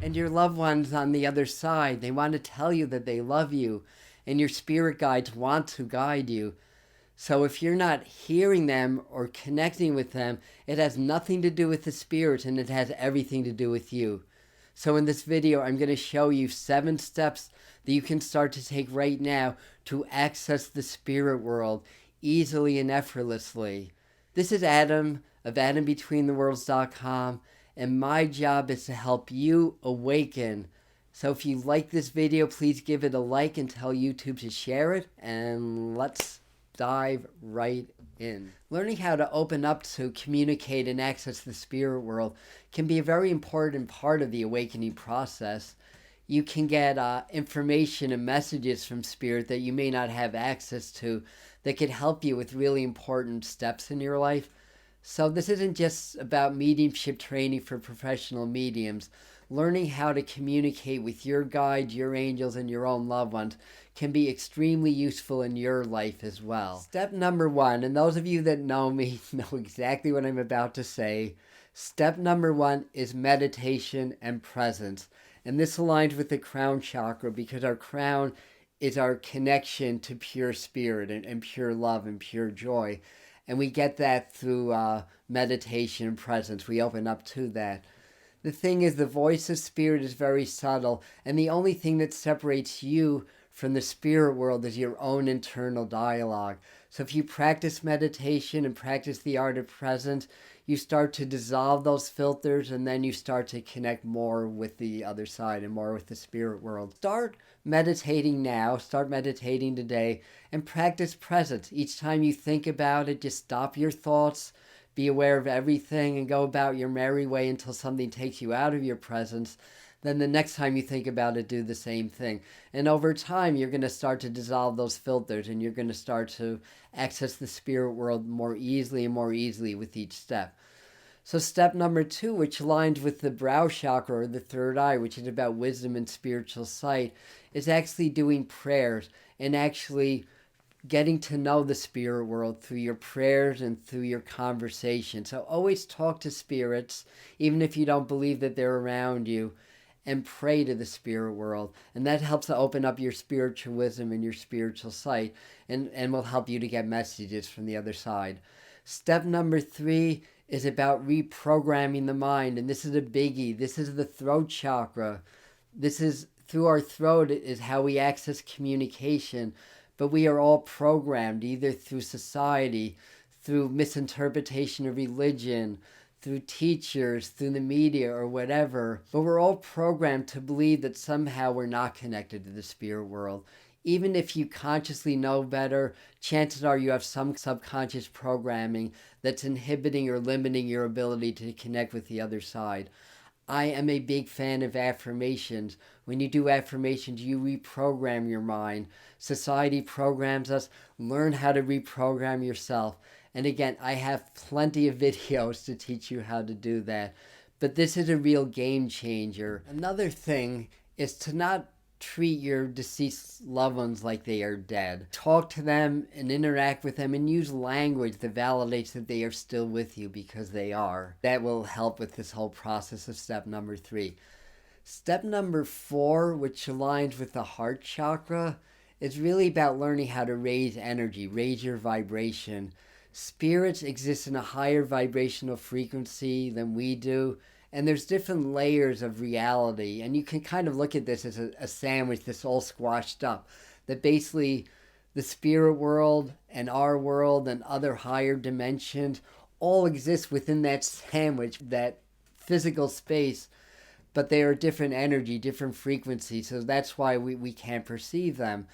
And your loved ones on the other side, they want to tell you that they love you, and your spirit guides want to guide you. So if you're not hearing them or connecting with them, it has nothing to do with the spirit, and it has everything to do with you. So in this video, I'm going to show you 7 steps that you can start to take right now to access the spirit world easily and effortlessly. This is Adam of AdamBetweenTheWorlds.com, and my job is to help you awaken. So if you like this video, please give it a like and tell YouTube to share it, and let's dive right in. Learning how to open up to communicate and access the spirit world can be a very important part of the awakening process. You can get information and messages from spirit that you may not have access to that could help you with really important steps in your life. So this isn't just about mediumship training for professional mediums. Learning how to communicate with your guide, your angels, and your own loved ones can be extremely useful in your life as well. Step number 1, and those of you that know me know exactly what I'm about to say. Step number 1 is meditation and presence. And this aligns with the crown chakra because our crown is our connection to pure spirit and pure love and pure joy. And we get that through meditation and presence. We open up to that. The thing is, the voice of spirit is very subtle, and the only thing that separates you from the spirit world is your own internal dialogue. So if you practice meditation and practice the art of presence, you start to dissolve those filters, and then you start to connect more with the other side and more with the spirit world. Start meditating now, start meditating today, and practice presence. Each time you think about it, just stop your thoughts, be aware of everything, and go about your merry way until something takes you out of your presence. Then the next time you think about it, do the same thing. And over time, you're going to start to dissolve those filters, and you're going to start to access the spirit world more easily and more easily with each step. So step number 2, which aligns with the brow chakra or the third eye, which is about wisdom and spiritual sight, is actually doing prayers and actually getting to know the spirit world through your prayers and through your conversation. So always talk to spirits, even if you don't believe that they're around you, and pray to the spirit world. And that helps to open up your spiritual wisdom and your spiritual sight, and will help you to get messages from the other side. Step number 3 is about reprogramming the mind, and this is a biggie. This is the throat chakra. This is through our throat is how we access communication, but we are all programmed either through society, through misinterpretation of religion, through teachers, through the media, or whatever. But we're all programmed to believe that somehow we're not connected to the spirit world. Even if you consciously know better, chances are you have some subconscious programming that's inhibiting or limiting your ability to connect with the other side. I am a big fan of affirmations. When you do affirmations, you reprogram your mind. Society programs us. Learn how to reprogram yourself. And again, I have plenty of videos to teach you how to do that. But this is a real game changer. Another thing is to not treat your deceased loved ones like they are dead. Talk to them and interact with them and use language that validates that they are still with you, because they are. That will help with this whole process of step number 3. Step number 4, which aligns with the heart chakra, is really about learning how to raise energy, raise your vibration. Spirits exist in a higher vibrational frequency than we do, and there's different layers of reality, and you can kind of look at this as a sandwich that's all squashed up, that basically the spirit world and our world and other higher dimensions all exist within that sandwich, that physical space, but they are different energy, different frequency, so that's why we can't perceive them.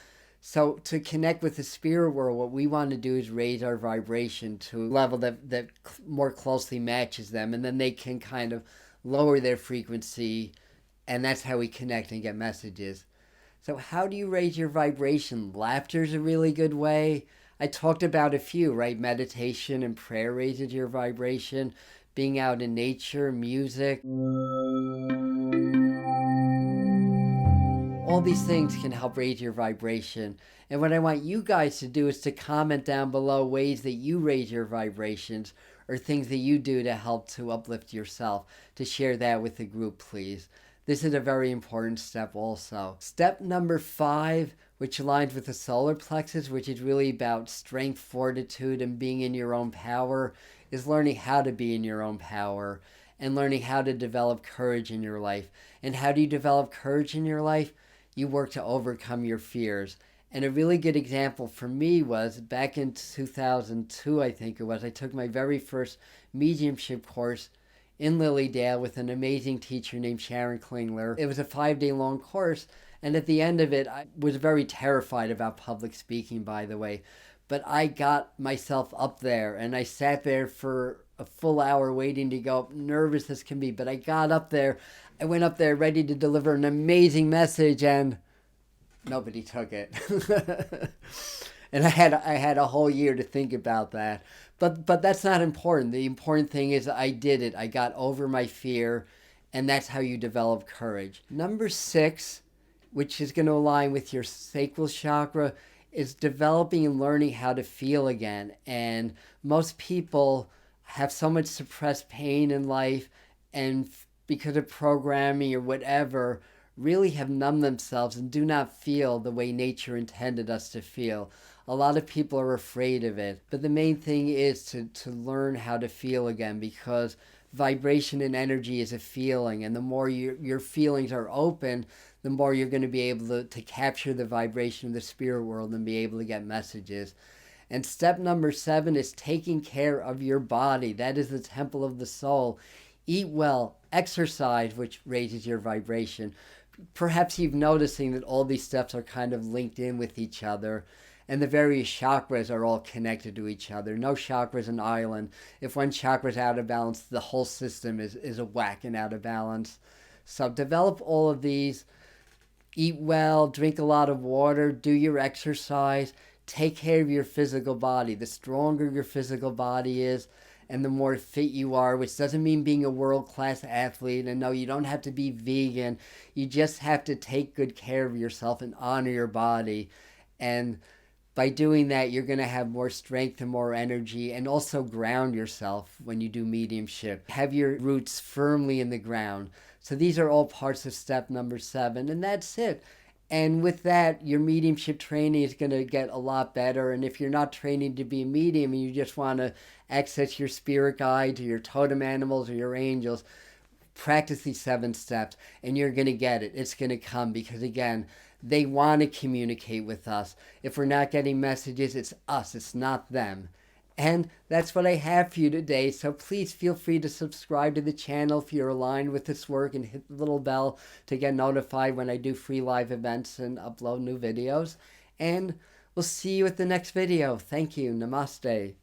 So to connect with the spirit world, what we want to do is raise our vibration to a level that more closely matches them, and then they can kind of lower their frequency, and that's how we connect and get messages. So how do you raise your vibration? Laughter is a really good way. I talked about a few, right? Meditation and prayer raises your vibration. Being out in nature, music. All these things can help raise your vibration. And what I want you guys to do is to comment down below ways that you raise your vibrations, or things that you do to help to uplift yourself. To share that with the group, please. This is a very important step also. Step number 5, which aligns with the solar plexus, which is really about strength, fortitude, and being in your own power, is learning how to be in your own power and learning how to develop courage in your life. And how do you develop courage in your life? You work to overcome your fears. And a really good example for me was back in 2002, I think it was, I took my very first mediumship course in Lilydale with an amazing teacher named Sharon Klingler. It was a 5-day long course, and at the end of it, I was very terrified about public speaking, by the way. But I got myself up there, and I sat there for a full hour waiting to go, nervous as can be. But I got up there, I went up there ready to deliver an amazing message, and nobody took it. And I had a whole year to think about that. But that's not important. The important thing is I did it. I got over my fear, and that's how you develop courage. Number 6, which is going to align with your sacral chakra, is developing and learning how to feel again. And most people have so much suppressed pain in life, and because of programming or whatever, really have numbed themselves and do not feel the way nature intended us to feel. A lot of people are afraid of it. But the main thing is to learn how to feel again, because vibration and energy is a feeling. And the more your feelings are open, the more you're going to be able to capture the vibration of the spirit world and be able to get messages. And step number 7 is taking care of your body. That is the temple of the soul. Eat well, exercise, which raises your vibration. Perhaps you've noticing that all these steps are kind of linked in with each other, and the various chakras are all connected to each other. No chakra is an island. If one chakra is out of balance, the whole system is a whack and out of balance. So develop all of these. Eat well, drink a lot of water, do your exercise, take care of your physical body. The stronger your physical body is, and the more fit you are, which doesn't mean being a world-class athlete. And no, you don't have to be vegan. You just have to take good care of yourself and honor your body. And by doing that, you're going to have more strength and more energy, and also ground yourself when you do mediumship. Have your roots firmly in the ground. So these are all parts of step number 7, and that's it. And with that, your mediumship training is going to get a lot better. And if you're not training to be a medium and you just want to access your spirit guides or your totem animals or your angels, practice these 7 steps and you're going to get it. It's going to come because, again, they want to communicate with us. If we're not getting messages, it's us. It's not them. And that's what I have for you today. So please feel free to subscribe to the channel if you're aligned with this work, and hit the little bell to get notified when I do free live events and upload new videos. And we'll see you at the next video. Thank you. Namaste.